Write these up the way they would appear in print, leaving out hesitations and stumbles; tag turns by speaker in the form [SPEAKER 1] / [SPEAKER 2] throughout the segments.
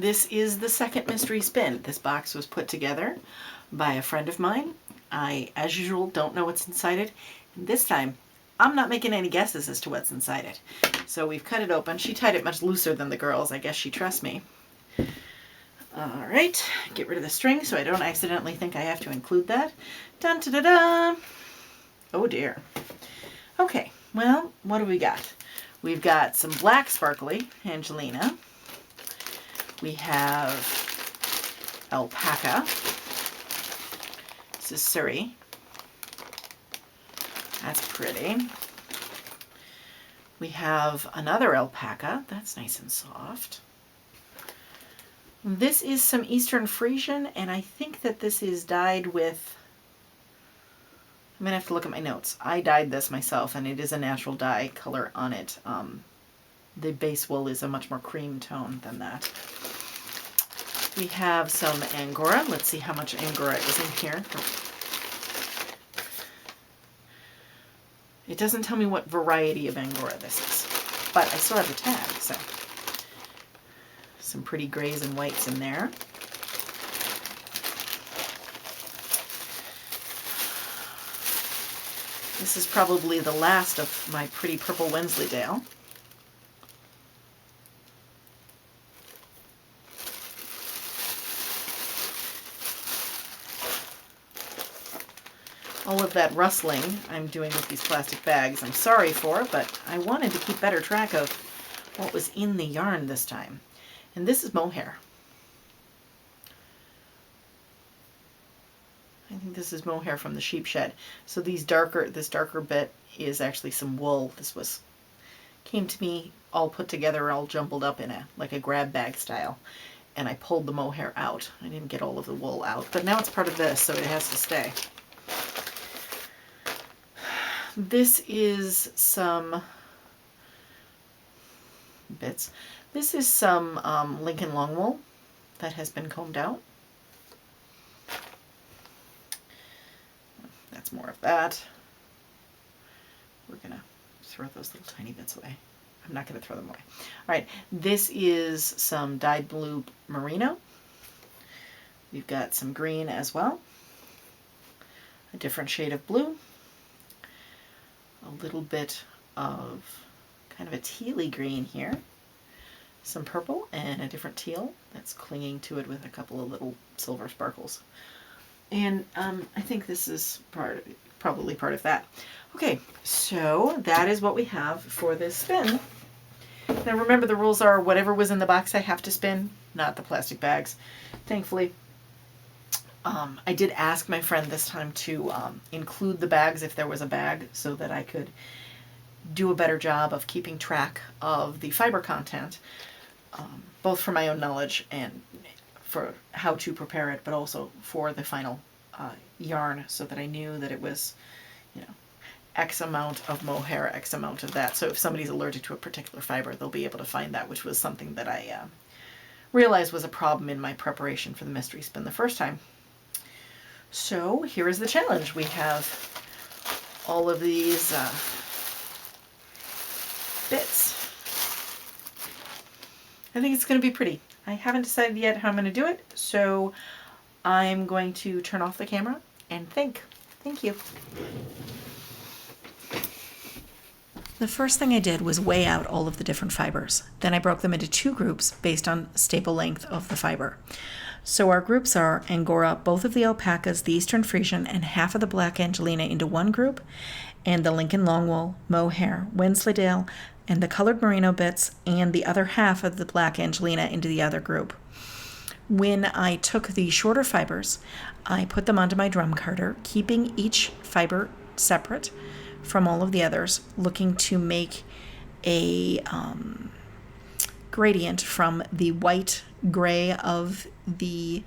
[SPEAKER 1] This is the second mystery spin. This box was put together by a friend of mine. I, as usual, don't know what's inside it. And this time, I'm not making any guesses as to what's inside it. So we've cut it open. She tied it much looser than the girls. I guess she trusts me. All right, get rid of the string so I don't accidentally think I have to include that. Dun da da da. Oh dear. Okay, well, what do we got? We've got some black sparkly Angelina. We have alpaca. This is Surrey. That's pretty. We have another alpaca. That's nice and soft. This is some Eastern Frisian, and I think that this is dyed with, I'm going to have to look at my notes. I dyed this myself, and it is a natural dye color on it. The base wool is a much more cream tone than that. We have some Angora. Let's see how much Angora is in here. It doesn't tell me what variety of Angora this is, but I still have the tag, so. Some pretty grays and whites in there. This is probably the last of my pretty purple Wensleydale. All of that rustling I'm doing with these plastic bags, I'm sorry for, but I wanted to keep better track of what was in the yarn this time. And this is mohair. I think this is mohair from the sheep shed. So this darker bit is actually some wool. This came to me all put together, all jumbled up in like a grab bag style. And I pulled the mohair out. I didn't get all of the wool out, but now it's part of this, so it has to stay. This is some bits. This is some Lincoln long wool that has been combed out. That's more of that. We're going to throw those little tiny bits away. I'm not going to throw them away. All right, this is some dyed blue merino. We've got some green as well. A different shade of blue. A little bit of kind of a tealy green here. Some purple and a different teal that's clinging to it with a couple of little silver sparkles. And I think this is probably part of that. Okay, so that is what we have for this spin. Now remember, the rules are whatever was in the box I have to spin, not the plastic bags. Thankfully, I did ask my friend this time to include the bags if there was a bag so that I could do a better job of keeping track of the fiber content, both for my own knowledge and for how to prepare it, but also for the final yarn so that I knew that it was, you know, X amount of mohair, X amount of that. So if somebody's allergic to a particular fiber, they'll be able to find that, which was something that I realized was a problem in my preparation for the mystery spin the first time. So here is the challenge. We have all of these bits. I think it's going to be pretty. I haven't decided yet how I'm going to do it, so I'm going to turn off the camera and think. Thank you. The first thing I did was weigh out all of the different fibers. Then I broke them into two groups based on staple length of the fiber. So our groups are Angora, both of the alpacas, the Eastern Frisian, and half of the black Angelina into one group, and the Lincoln Longwool, mohair, Wensleydale, and the colored merino bits, and the other half of the black Angelina into the other group. When I took the shorter fibers, I put them onto my drum carder, keeping each fiber separate from all of the others, looking to make a gradient from the white gray of the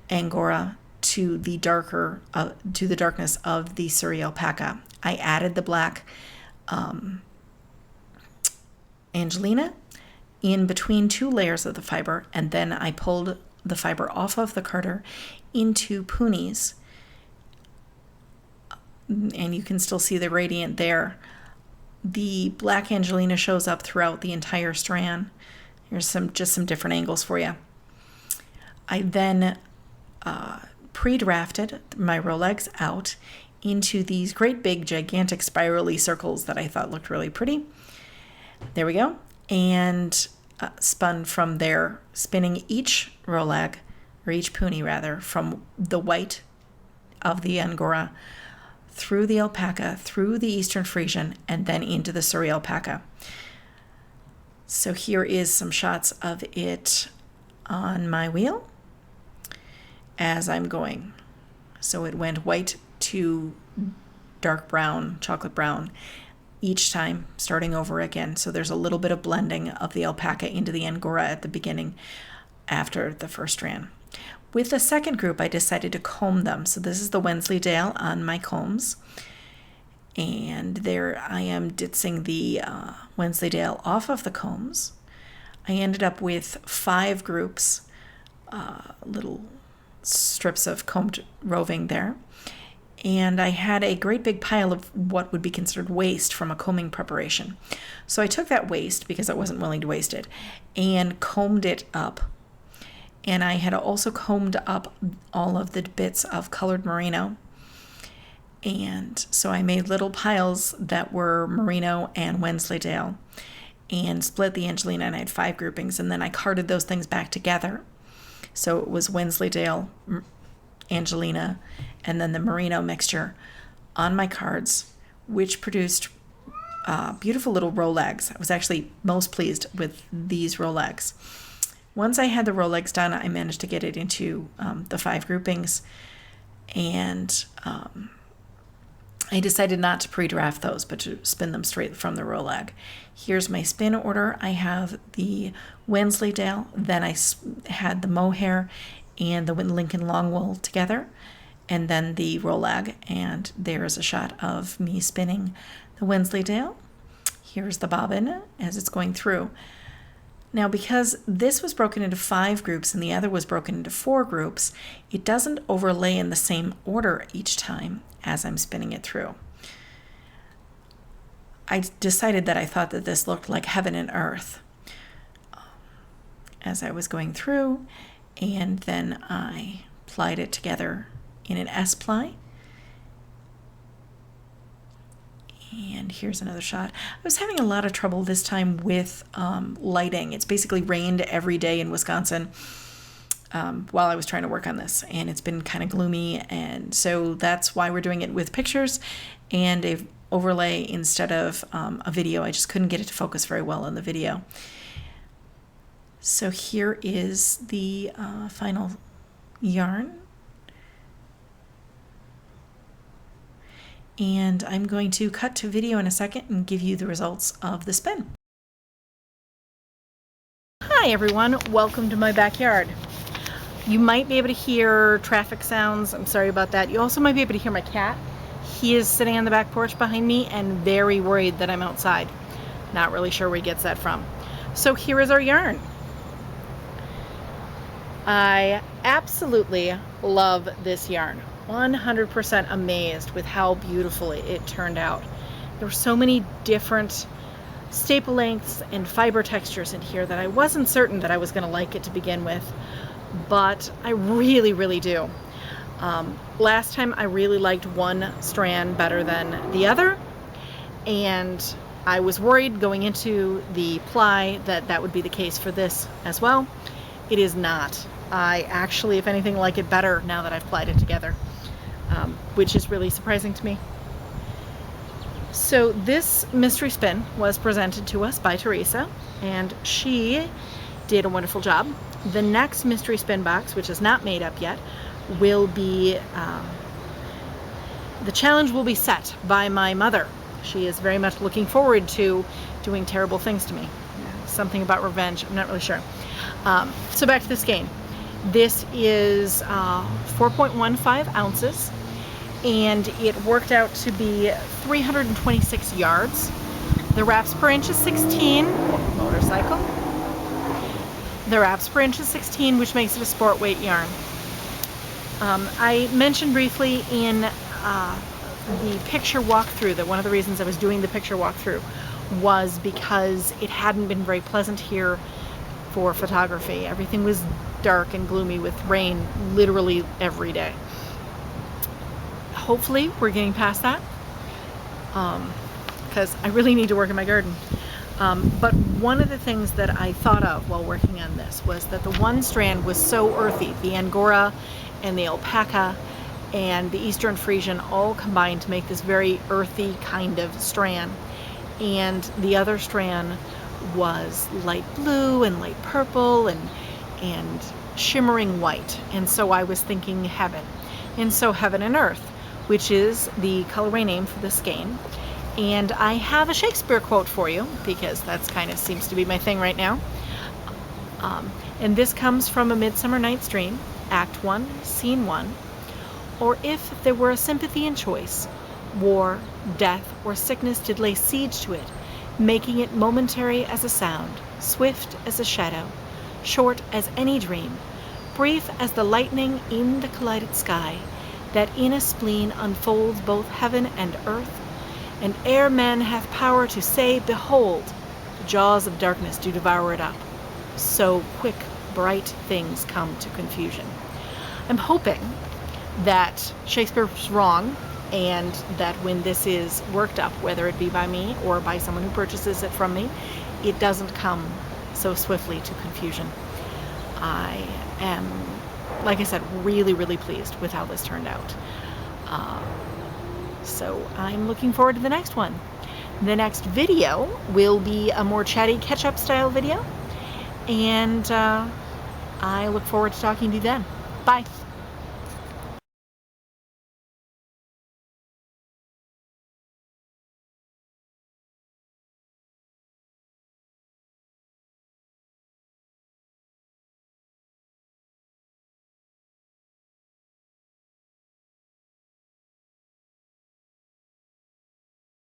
[SPEAKER 1] Angora to the darkness of the Surrey alpaca. I added the black Angelina in between two layers of the fiber, and then I pulled the fiber off of the carder into ponies, and you can still see the gradient there. The black Angelina shows up throughout the entire strand. Here's just some different angles for you. I then pre-drafted my Rolex out into these great big gigantic spirally circles that I thought looked really pretty. There we go. And spun from there, spinning each Rolag, or each puni rather, from the white of the Angora through the alpaca, through the Eastern Frisian, and then into the Surrey alpaca. So here is some shots of it on my wheel as I'm going. So it went white to dark brown, chocolate brown, each time starting over again. So there's a little bit of blending of the alpaca into the Angora at the beginning after the first strand. With the second group, I decided to comb them. So this is the Wensleydale on my combs. And there I am ditzing the Wensleydale off of the combs. I ended up with 5 groups, little strips of combed roving there. And I had a great big pile of what would be considered waste from a combing preparation. So I took that waste, because I wasn't willing to waste it, and combed it up. And I had also combed up all of the bits of colored merino. And so I made little piles that were merino and Wensleydale and split the Angelina, and I had 5 groupings. And then I carded those things back together. So it was Wensleydale, Angelina, and then the merino mixture on my cards, which produced beautiful little Rolegs. I was actually most pleased with these Rolegs. Once I had the Rolegs done, I managed to get it into the 5 groupings, and I decided not to pre-draft those, but to spin them straight from the Roleg. Here's my spin order. I have the Wensleydale, then I had the mohair and the Lincoln Longwool together, and then the Roleg, and there's a shot of me spinning the Wensleydale. Here's the bobbin as it's going through. Now, because this was broken into 5 groups and the other was broken into 4 groups, it doesn't overlay in the same order each time as I'm spinning it through. I decided that I thought that this looked like heaven and earth as I was going through, and then I plied it together in an S-ply. And here's another shot. I was having a lot of trouble this time with lighting. It's basically rained every day in Wisconsin while I was trying to work on this, and it's been kind of gloomy, and so that's why we're doing it with pictures and a overlay instead of a video. I just couldn't get it to focus very well in the video. So here is the final yarn. And I'm going to cut to video in a second and give you the results of the spin. Hi everyone, welcome to my backyard. You might be able to hear traffic sounds. I'm sorry about that. You also might be able to hear my cat. He is sitting on the back porch behind me and very worried that I'm outside. Not really sure where he gets that from. So here is our yarn. I absolutely love this yarn. 100% amazed with how beautifully it turned out. There were so many different staple lengths and fiber textures in here that I wasn't certain that I was going to like it to begin with, but I really, really do. Last time I really liked one strand better than the other, and I was worried going into the ply that that would be the case for this as well. It is not. I actually, if anything, like it better now that I've plied it together, which is really surprising to me. So this mystery spin was presented to us by Teresa, and she did a wonderful job. The next mystery spin box, which is not made up yet, will be, the challenge will be set by my mother. She is very much looking forward to doing terrible things to me. Something about revenge, I'm not really sure. So back to the skein. This is 4.15 ounces, and it worked out to be 326 yards. The wraps per inch is 16, motorcycle. The wraps per inch is 16, which makes it a sport weight yarn. I mentioned briefly in the picture walkthrough that one of the reasons I was doing the picture walkthrough was because it hadn't been very pleasant here
[SPEAKER 2] for photography. Everything was dark and gloomy with rain literally every day. Hopefully we're getting past that, because I really need to work in my garden. But one of the things that I thought of while working on this was that the one strand was so earthy. The Angora and the alpaca and the Eastern Frisian all combined to make this very earthy kind of strand. And the other strand was light blue and light purple and shimmering white. And so I was thinking heaven. And so heaven and earth, which is the colorway name for the skein. And I have a Shakespeare quote for you, because that's kind of seems to be my thing right now. And this comes from A Midsummer Night's Dream, Act 1, Scene 1. Or if there were a sympathy in choice, war, death, or sickness did lay siege to it, making it momentary as a sound, swift as a shadow, short as any dream, brief as the lightning in the collided sky, that in a spleen unfolds both heaven and earth, and ere man hath power to say, behold, the jaws of darkness do devour it up. So quick, bright things come to confusion. I'm hoping that Shakespeare's wrong, and that when this is worked up, whether it be by me or by someone who purchases it from me, it doesn't come so swiftly to confusion. I am, like I said, really, really pleased with how this turned out. So I'm looking forward to the next one. The next video will be a more chatty catch-up style video, and I look forward to talking to you then. Bye.